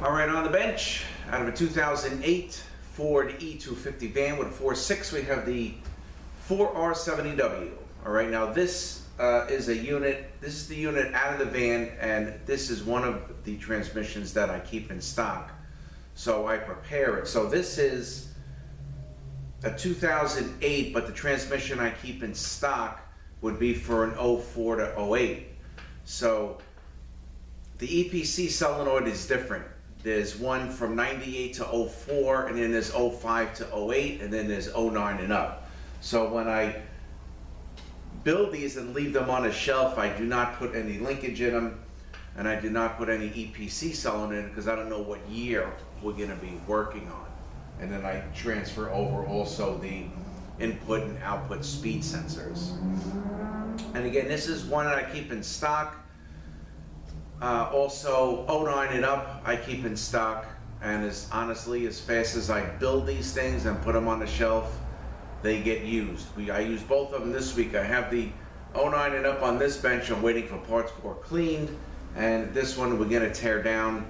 All right, on the bench, out of a 2008 Ford E250 van with a 4.6, we have the 4R70W. All right, now this is a unit, this is the unit out of the van, and this is one of the transmissions that I keep in stock. So I prepare it. So this is a 2008, but the transmission I keep in stock would be for an 04 to 08. So the EPC solenoid is different. There's one from 98 to 04, and then there's 05 to 08, and then there's 09 and up. So when I build these and leave them on a shelf, I do not put any linkage in them, and I do not put any EPC solenoid in because I don't know what year we're going to be working on. And then I transfer over also the input and output speed sensors. And again, this is one that I keep in stock. Also 09 and up I keep in stock, and as honestly, as fast as I build these things and put them on the shelf, they get used. I use both of them this week. I have the 09 and up on this bench. I'm waiting for parts for cleaned, and this one we're going to tear down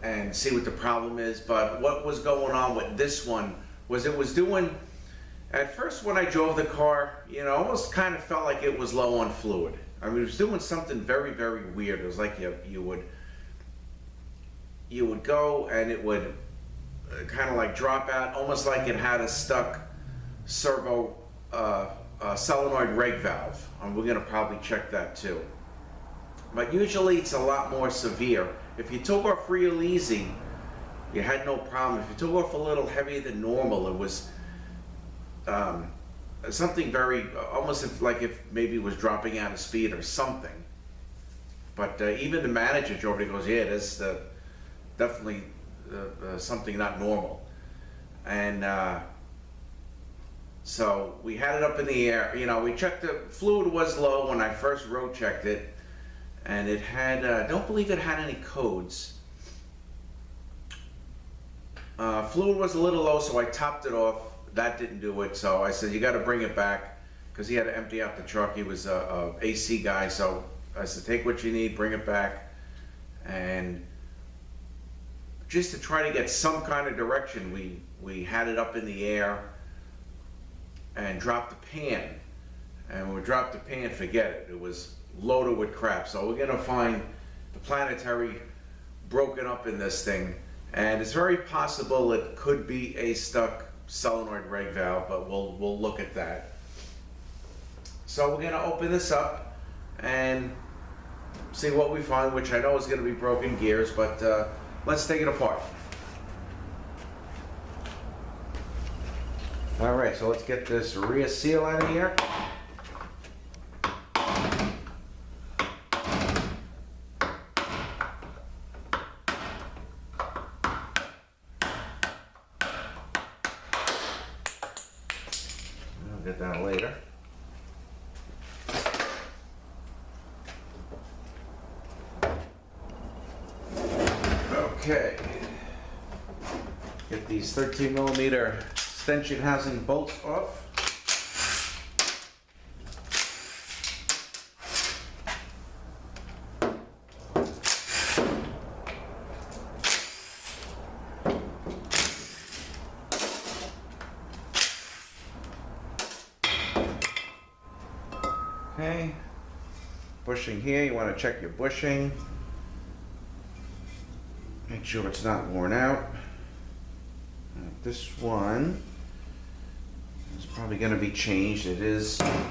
and see what the problem is. But what was going on with this one was it was doing, at first when I drove the car, you know, almost kind of felt like it was low on fluid. I mean, it was doing something very, very weird. It was like you would go and it would kind of like drop out, almost like it had a stuck servo solenoid reg valve. We're going to probably check that too. But usually it's a lot more severe. If you took off real easy, you had no problem. If you took off a little heavier than normal, it was something very, almost like if maybe it was dropping out of speed or something. But even the manager drove it, he goes, yeah, there's definitely something not normal. And so we had it up in the air. You know, we checked, the fluid was low when I first road checked it, and it had, I don't believe it had any codes. Fluid was a little low, so I topped it off. That didn't do it, so I said, you got to bring it back, because he had to empty out the truck. He was a AC guy, so I said, take what you need, bring it back, and just to try to get some kind of direction, we had it up in the air and dropped the pan. And when we dropped the pan, forget it. It was loaded with crap. So we're gonna find the planetary broken up in this thing, and it's very possible it could be a stuck solenoid reg valve, but we'll look at that. So we're gonna open this up and see what we find, which I know is gonna be broken gears, but let's take it apart. All right, so let's get this rear seal out of here. Get that later. Okay. Get these 13mm extension housing bolts off. Okay, bushing here, you want to check your bushing. Make sure it's not worn out. This one is probably going to be changed. It is a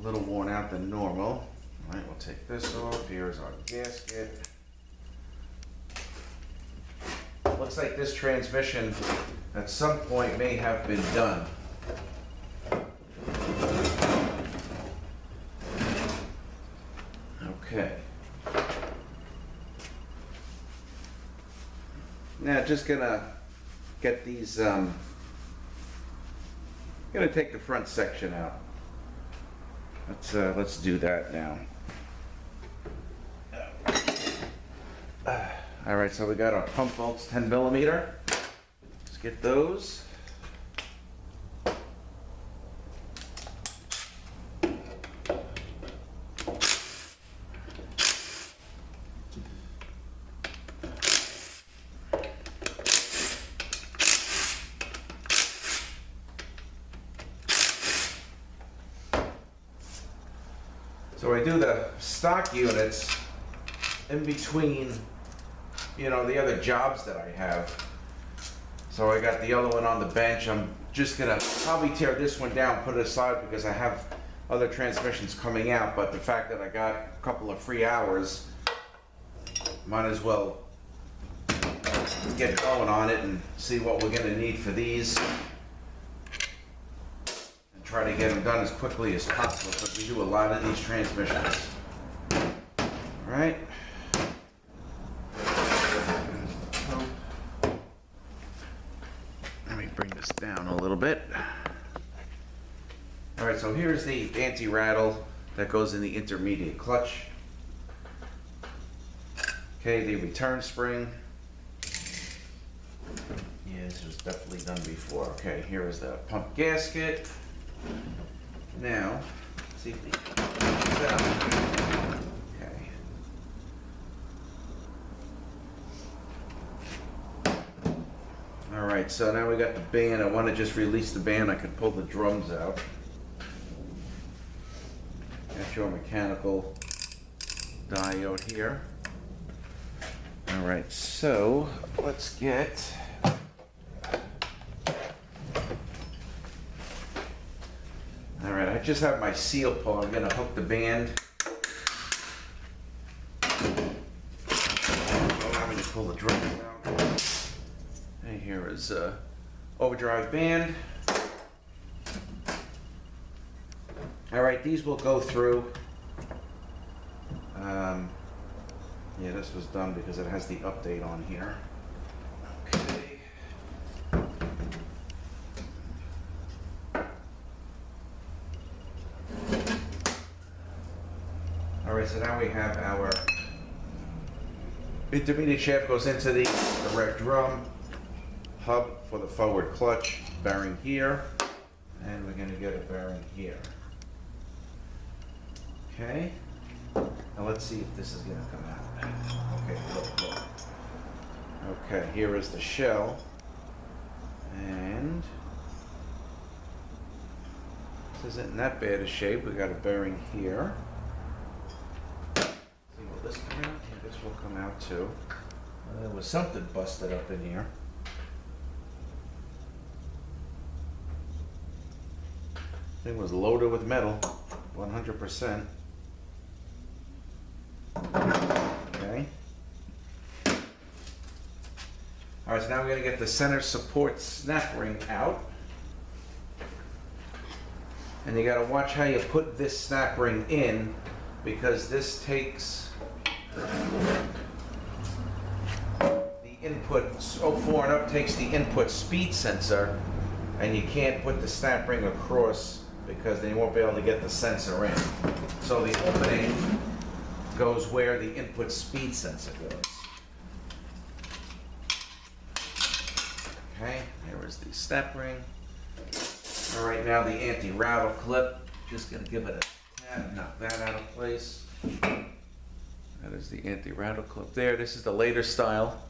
little worn out than normal. All right, we'll take this off. Here's our gasket. Looks like this transmission at some point may have been done. Okay. Now just gonna get these, gonna take the front section out. Let's do that now. All right, so we got our pump bolts, 10mm. Let's get those. So I do the stock units in between, you know, the other jobs that I have. So I got the other one on the bench. I'm just gonna probably tear this one down, put it aside because I have other transmissions coming out, but the fact that I got a couple of free hours, might as well get going on it and see what we're gonna need for these and try to get them done as quickly as possible because we do a lot of these transmissions. All right. Let me bring this down a little bit. All right, so here's the anti-rattle that goes in the intermediate clutch. Okay, the return spring. Yeah, this was definitely done before. Okay, here is the pump gasket. Now, let's see if we can get that. Okay. All right, so now we got the band. I want to just release the band. I can pull the drums out. Got your mechanical diode here. All right, so let's get all right, I just have my seal pull. I'm gonna hook the band. Allow me to pull the drums out. And here is overdrive band. All right, these will go through. Yeah, this was done because it has the update on here. Okay. All right, so now we have our intermediate shaft goes into the direct drum, hub for the forward clutch, bearing here, and we're going to get a bearing here. Okay, now let's see if this is going to come out. Okay, look. Okay, here is the shell, and this isn't in that bad a shape. We got a bearing here. See, will this come out? Yeah, this will come out too. There was something busted up in here. Thing was loaded with metal, 100%. Okay. All right, so now we're going to get the center support snap ring out. And you got to watch how you put this snap ring in because this takes the input, 04 and up takes the input speed sensor, and you can't put the snap ring across because then you won't be able to get the sensor in. So the opening goes where the input speed sensor goes. Okay, here is the snap ring. All right, now the anti-rattle clip. Just gonna give it a tap, knock that out of place. That is the anti-rattle clip there. This is the later style.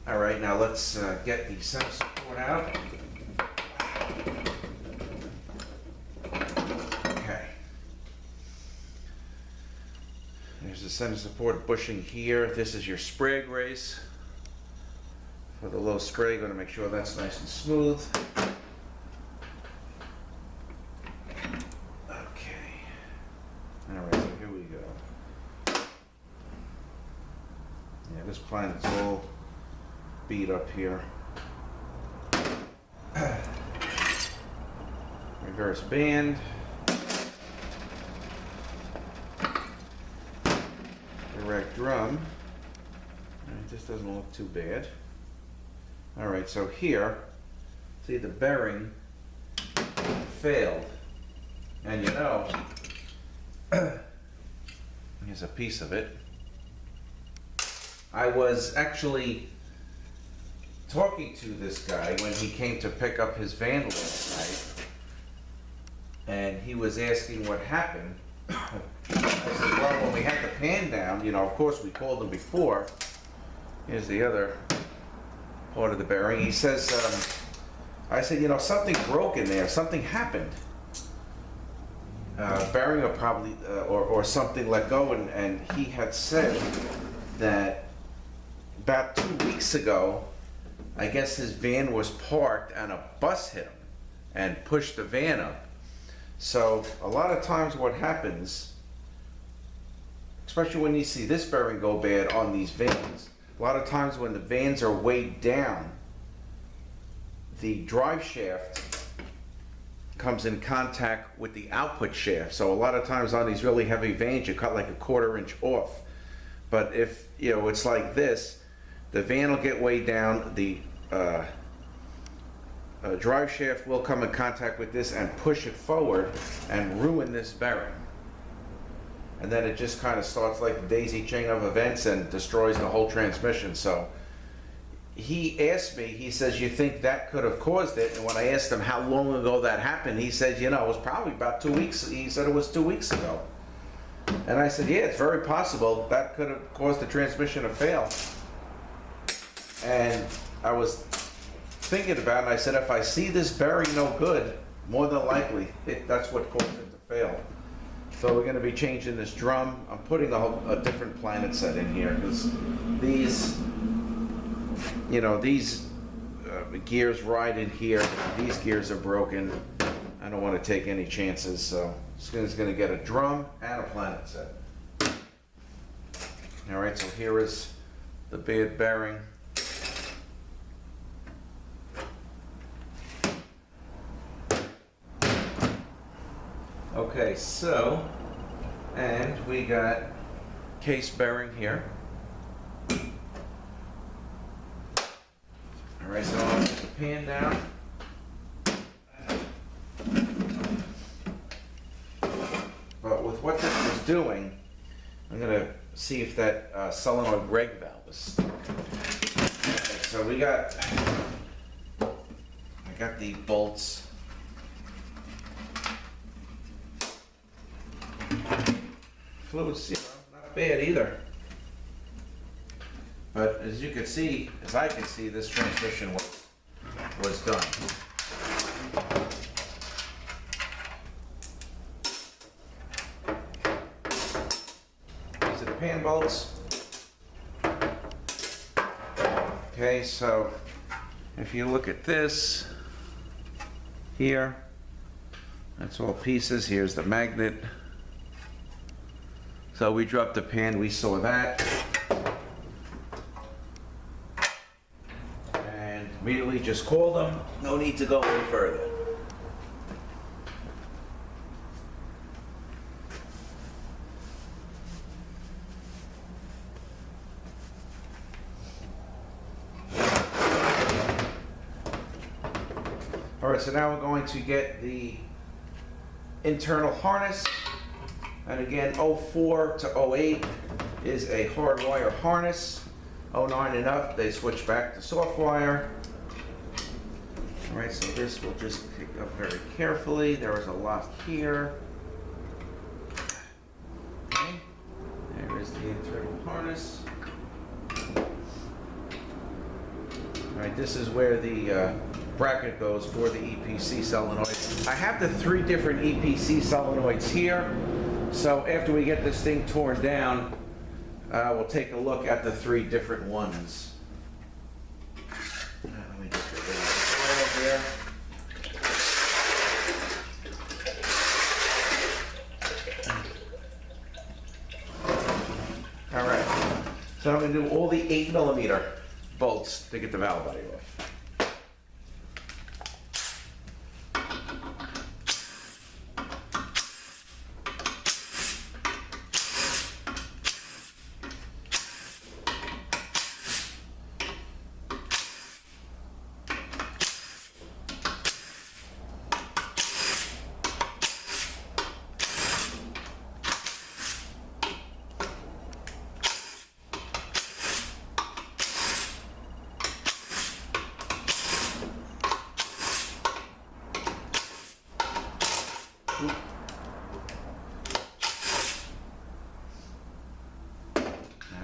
All right, now let's get the center support out. There's the center support bushing here. This is your spray brace. For the low spray, you're going to make sure that's nice and smooth. Okay. All right, so here we go. Yeah, this planet's all beat up here. Reverse band. Direct drum. Alright, this doesn't look too bad. Alright, so here, see the bearing failed. And you know, here's a piece of it. I was actually talking to this guy when he came to pick up his van last night. And he was asking what happened. I said, well, when we had the pan down, you know, of course we called them before. Here's the other part of the bearing. He says, I said, you know, something broke in there. Something happened. bearing or probably or something let go, and he had said that about 2 weeks ago, I guess his van was parked and a bus hit him and pushed the van up. So a lot of times what happens, especially when you see this bearing go bad on these vans, a lot of times when the vans are weighed down, the drive shaft comes in contact with the output shaft. So a lot of times on these really heavy vans, you cut like a 1/4 inch off. But if, you know, it's like this, the van will get weighed down, the drive shaft will come in contact with this and push it forward and ruin this bearing. And then it just kind of starts like a daisy chain of events and destroys the whole transmission. So he asked me, he says, you think that could have caused it? And when I asked him how long ago that happened, he said, you know, it was probably about 2 weeks. He said it was 2 weeks ago. And I said, yeah, it's very possible that could have caused the transmission to fail. And I was thinking about it, and I said, if I see this bearing no good, more than likely, that's what caused it to fail. So we're going to be changing this drum. I'm putting a different planet set in here, because these, you know, these gears ride in here. These gears are broken. I don't want to take any chances, so it's going to get a drum and a planet set. All right, so here is the bad bearing. Okay, so, and we got case bearing here. All right, so I'll put the pan down. But with what this was doing, I'm gonna see if that solenoid reg valve is stuck. Okay, so I got the bolts. Fluid's, you know, not bad either. But as you can see, as I can see, this transmission was done. These are the pan bolts. Okay, so if you look at this here, that's all pieces. Here's the magnet. So we dropped the pan, we saw that. And immediately just called them. No need to go any further. All right, so now we're going to get the internal harness. And again, 04 to 08 is a hard wire harness. 09 and up, they switch back to soft wire. All right, so this will just pick up very carefully. There is a lock here. Okay, there is the internal harness. All right, this is where the bracket goes for the EPC solenoid. I have the 3 different EPC solenoids here. So after we get this thing torn down, we'll take a look at the 3 different ones. Let me just get rid of the oil here. All right, so I'm going to do all the 8mm bolts to get the valve body off.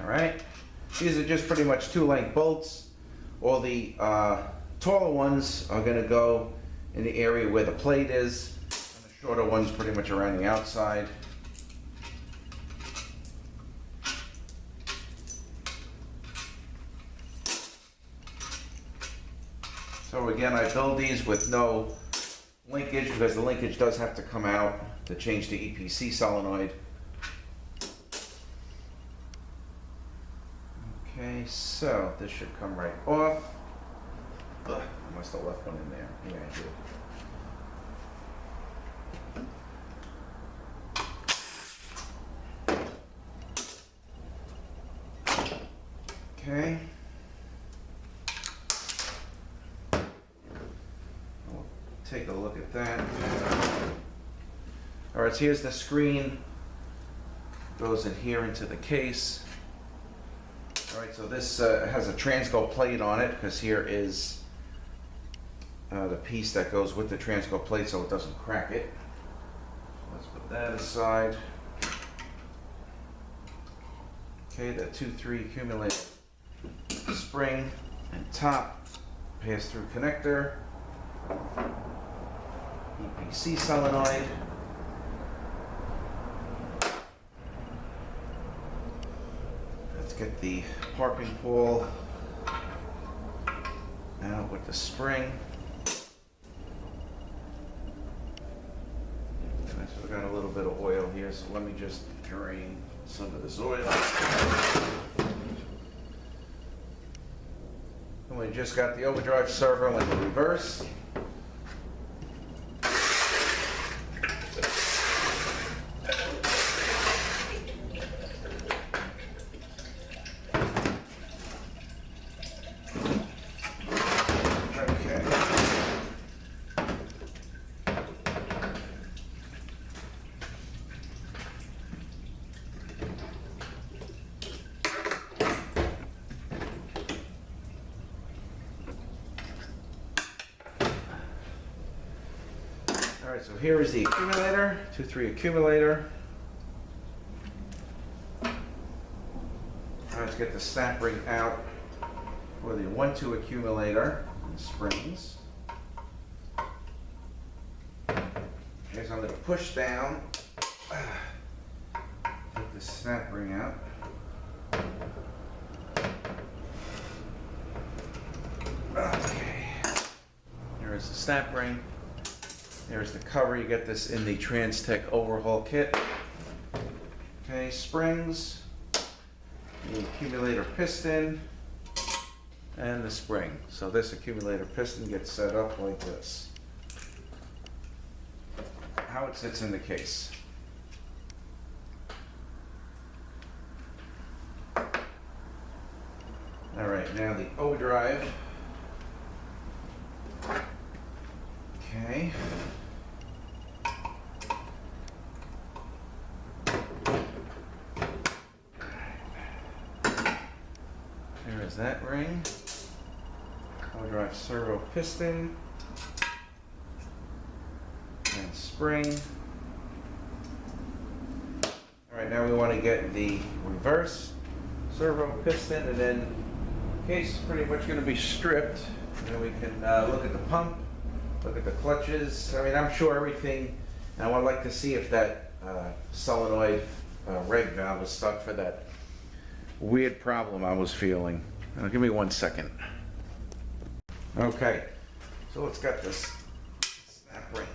Alright, these are just pretty much 2-length bolts. All the taller ones are going to go in the area where the plate is. I'm going to Shorter ones pretty much around the outside. So again, I build these with no linkage because the linkage does have to come out to change the EPC solenoid. Okay, so this should come right off. Ugh, I must have left one in there. Yeah, I did. Okay. We'll take a look at that. All right, so here's the screen. Goes in here into the case. All right, so this has a transco plate on it because here is the piece that goes with the transco plate so it doesn't crack it. Let's put that aside. Okay, the 2-3 accumulator spring and top pass-through connector, EPC solenoid. Let's get the parking pole out with the spring. So we got a little bit of oil here, so let me just drain some of this oil. And we just got the overdrive servo in the reverse. All right, so here is the accumulator, 2-3 accumulator. All right, let's get the snap ring out for the 1-2 accumulator and springs. Okay, so I'm going to push down, get the snap ring out. Okay, here is the snap ring. There's the cover. You get this in the Trans-Tech overhaul kit. Okay, springs, the accumulator piston, and the spring. So this accumulator piston gets set up like this. How it sits in the case. All right, now the overdrive. Okay. There is that ring. Overdrive servo piston and spring. All right, now we want to get the reverse servo piston, and then the case is pretty much going to be stripped. And then we can look at the pump, look at the clutches. I mean, I'm sure everything. And I would like to see if that solenoid reg valve is stuck for that weird problem I was feeling. Give me 1 second. Okay, so let's get this snap ring.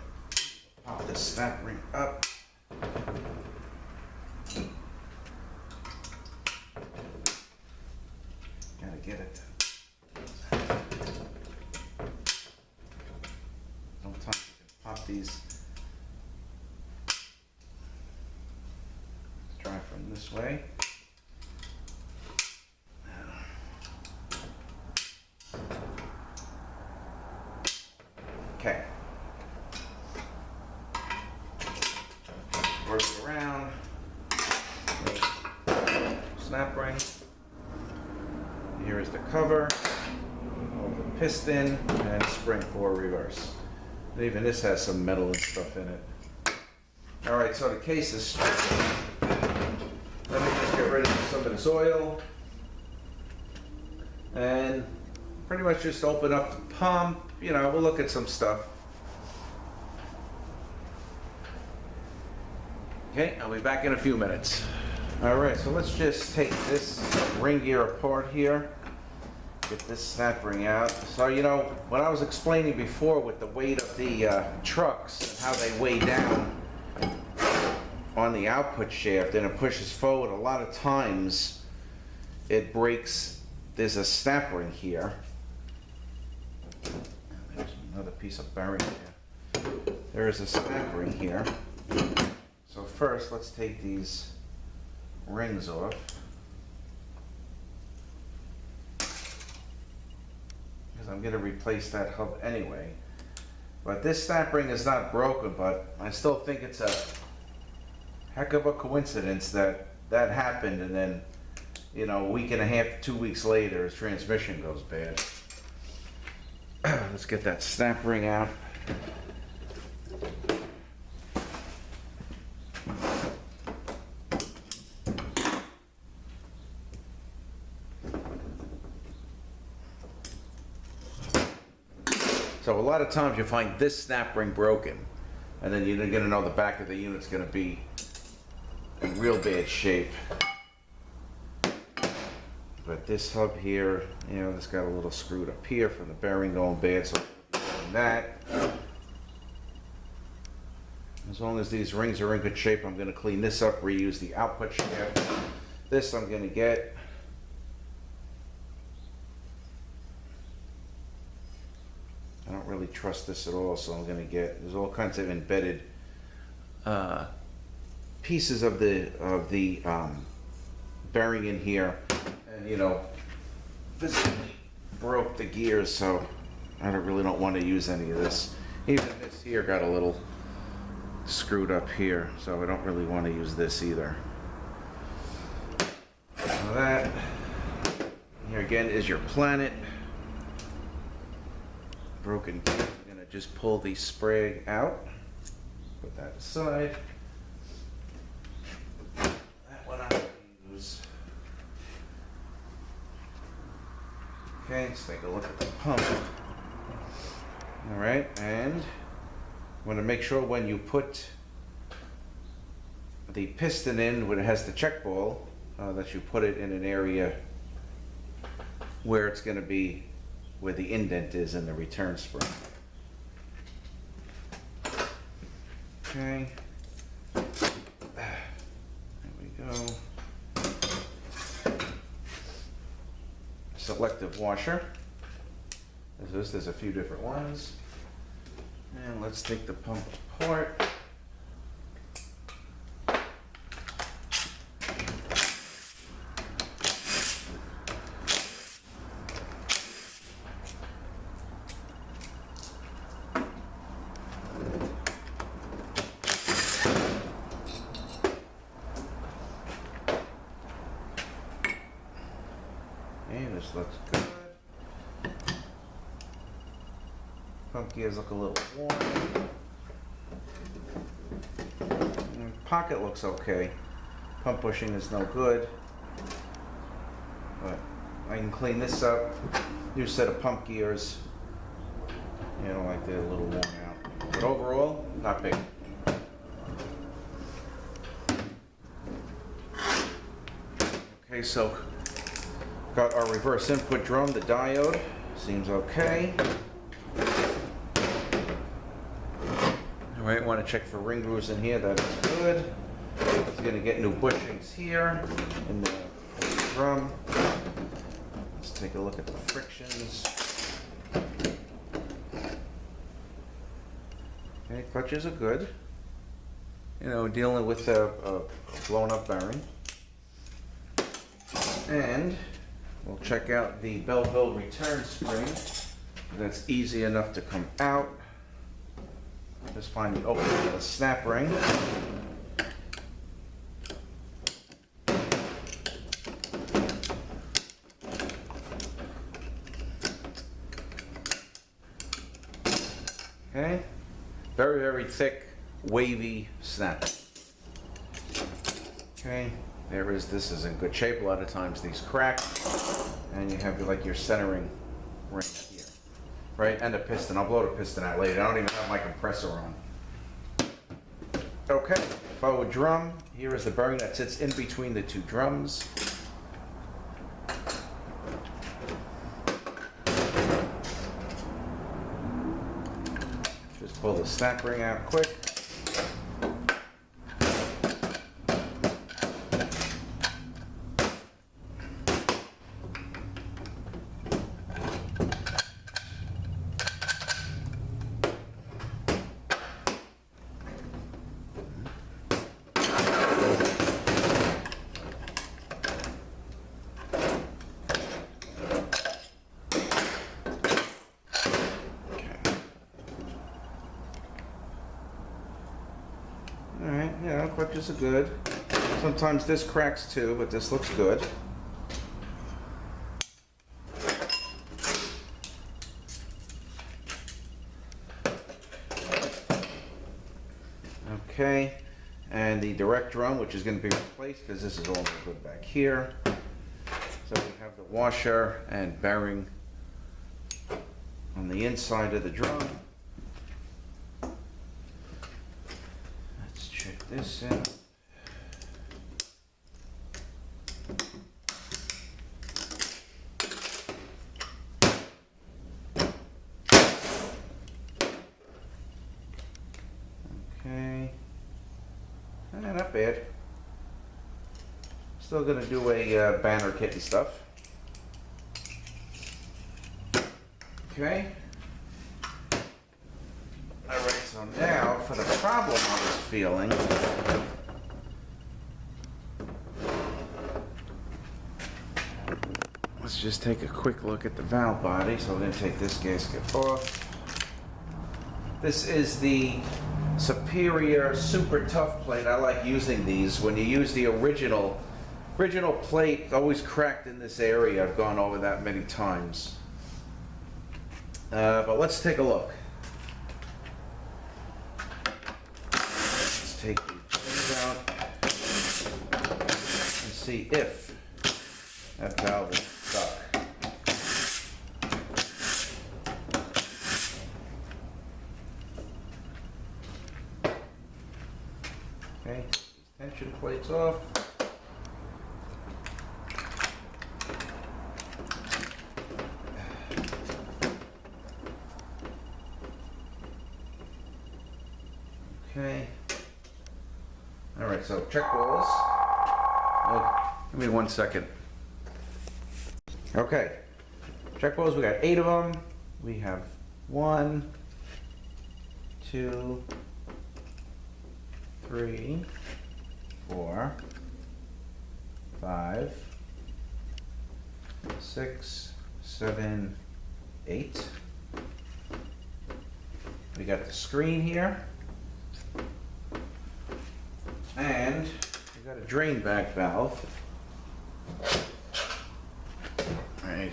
Pop this snap ring up. Gotta get it. Sometimes you can pop these. Let's try from this way. Okay. Work it around. Snap ring. Here is the cover of the piston and spring for reverse. And even this has some metal and stuff in it. All right, so the case is stripped. Let me just get rid of some of this oil. And pretty much just open up the pump. You know, we'll look at some stuff. Okay, I'll be back in a few minutes. All right, so let's just take this ring gear apart here. Get this snap ring out. So, you know, what I was explaining before with the weight of the trucks and how they weigh down on the output shaft and it pushes forward, a lot of times it breaks. There's a snap ring here. There's another piece of bearing here. There is a snap ring here. So first, let's take these rings off. Because I'm going to replace that hub anyway. But this snap ring is not broken, but I still think it's a heck of a coincidence that that happened, and then, you know, a week and a half, 2 weeks later, his transmission goes bad. Let's get that snap ring out. So a lot of times you find this snap ring broken, and then you're going to know the back of the unit's going to be in real bad shape. But this hub here, you know, it's got a little screwed up here from the bearing going bad, so doing that. As long as these rings are in good shape, I'm going to clean this up, reuse the output shaft. This I'm going to get. I don't really trust this at all, so I'm going to get, there's all kinds of embedded pieces of the bearing in here, and, you know, physically broke the gears, so I really don't want to use any of this. Even this here got a little screwed up here, so I don't really want to use this either. So that here again is your planet. Broken gear. I'm going to just pull the sprig out, put that aside. That one I'm going to use. Okay, let's take a look at the pump. Alright, and I'm going to make sure when you put the piston in, when it has the check ball, that you put it in an area where it's going to be where the indent is in the return spring. Okay. There we go. Selective washer. There's a few different ones. And let's take the pump apart. This looks good. Pump gears look a little worn. Pocket looks okay. Pump bushing is no good. But I can clean this up. New set of pump gears. You know, like they're a little worn out. But overall, not big. Okay, so got our reverse input drum, the diode, seems okay. Alright, want to check for ring grooves in here, that is good. It's going to get new bushings here in the drum. Let's take a look at the frictions. Okay, clutches are good. You know, dealing with a blown up bearing. And we'll check out the Belleville return spring. That's easy enough to come out. Just find the opening of the snap ring. Okay, very, very thick, wavy snap. Okay. This is in good shape. A lot of times these crack, and you have like your centering ring here, right? And a piston. I'll blow the piston out later. I don't even have my compressor on. Okay, forward drum. Here is the bearing that sits in between the two drums. Just pull the snap ring out quick. Alright, yeah, clutches are good. Sometimes this cracks too, but this looks good. Okay, and the direct drum, which is going to be replaced because this is all good back here. So we have the washer and bearing on the inside of the drum. Let's check this out. Okay, not bad. Still gonna do a banner kit and stuff. Okay. Alright, so now for the problem I was feeling. Let's just take a quick look at the valve body. So we're gonna take this gasket off. This is the Superior Super Tough plate. I like using these. When you use the original plate, it's always cracked in this area. I've gone over that many times. But let's take a look. Let's take the things out and see if that valve is stuck. Okay, these tension plates off. Okay. All right, so check walls. Oh, give me 1 second. Okay, check walls, we got 8 of them. We have 1, 2, 3, 4, 5, 6, 7, 8. We got the screen here. And we got a drain back valve. Right.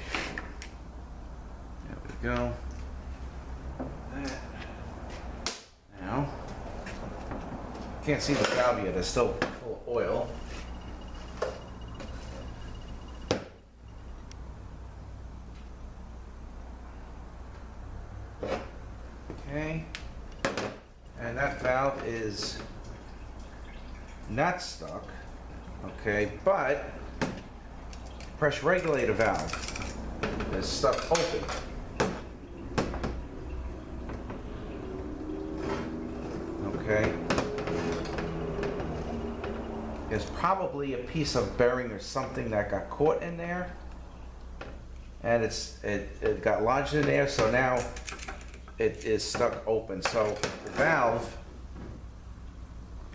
There we go. That. Now, can't see the valve yet. It's still full of oil. Okay. And that valve is not stuck, okay, but pressure regulator valve is stuck open. Okay. There's probably a piece of bearing or something that got caught in there, and it got lodged in there, so now it is stuck open. So the valve,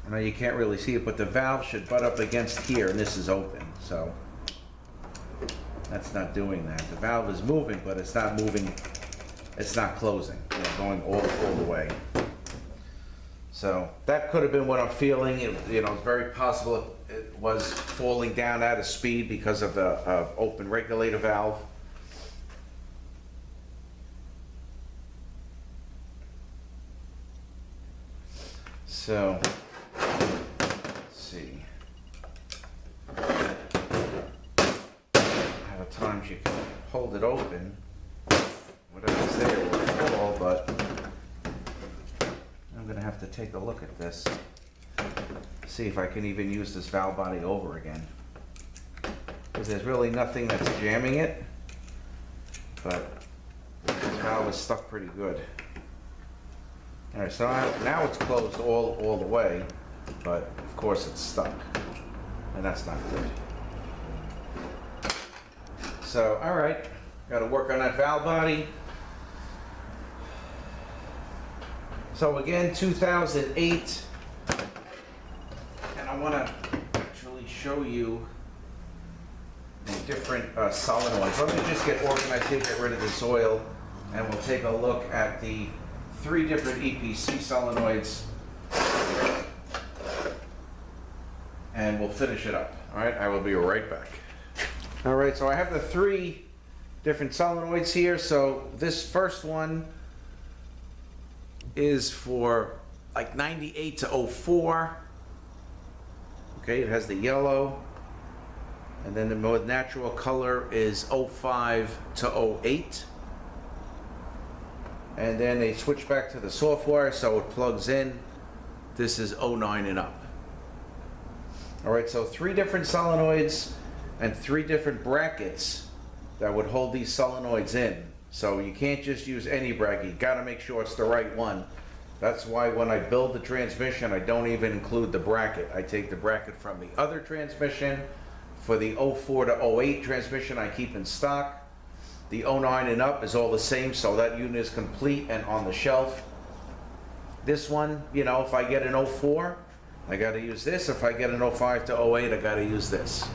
I know you can't really see it, but the valve should butt up against here, and this is open, so that's not doing that. The valve is moving, but it's not moving, it's not closing, going all the way. So that could have been what I'm feeling. It's very possible it was falling down out of speed because of the open regulator valve. So, let's see. A lot of times you can hold it open, whatever's there will fall, but I'm going to have to take a look at this. see if I can even use this valve body over again. Because there's really nothing that's jamming it, but this valve is stuck pretty good. Alright, so now it's closed all the way, but of course it's stuck, and that's not good. So, alright, got to work on that valve body. So again, 2008, and I want to actually show you the different solenoids. Let me just get organized here, get rid of this oil, and we'll take a look at the 3 different EPC solenoids, and we'll finish it up. All right, I will be right back. All right, so I have the 3 different solenoids here. So this first one is for like 98 to 04. Okay, it has the yellow, and then the more natural color is 05 to 08. And then they switch back to the software, so it plugs in. This is 09 and up. All right, so 3 different solenoids and 3 different brackets that would hold these solenoids in. So you can't just use any bracket. You gotta make sure it's the right one. That's why when I build the transmission, I don't even include the bracket. I take the bracket from the other transmission. For the 04 to 08 transmission, I keep in stock. The 09 and up is all the same, so that unit is complete and on the shelf. This one, you know, if I get an 04, I gotta use this. If I get an 05 to 08, I gotta use this.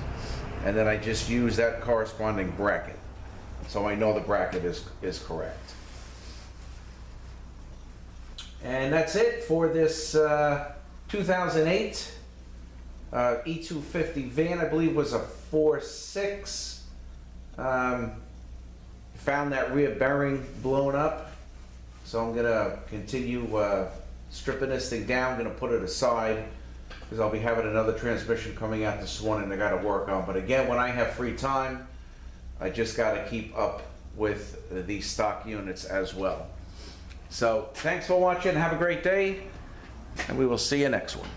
And then I just use that corresponding bracket. So I know the bracket is correct. And that's it for this 2008 E250 van. I believe was a 4.6. Found that rear bearing blown up, so I'm gonna continue stripping this thing down. I'm gonna put it aside because I'll be having another transmission coming out this morning I gotta work on. But again, when I have free time, I just gotta keep up with these stock units as well. So thanks for watching, have a great day, and we will see you next one.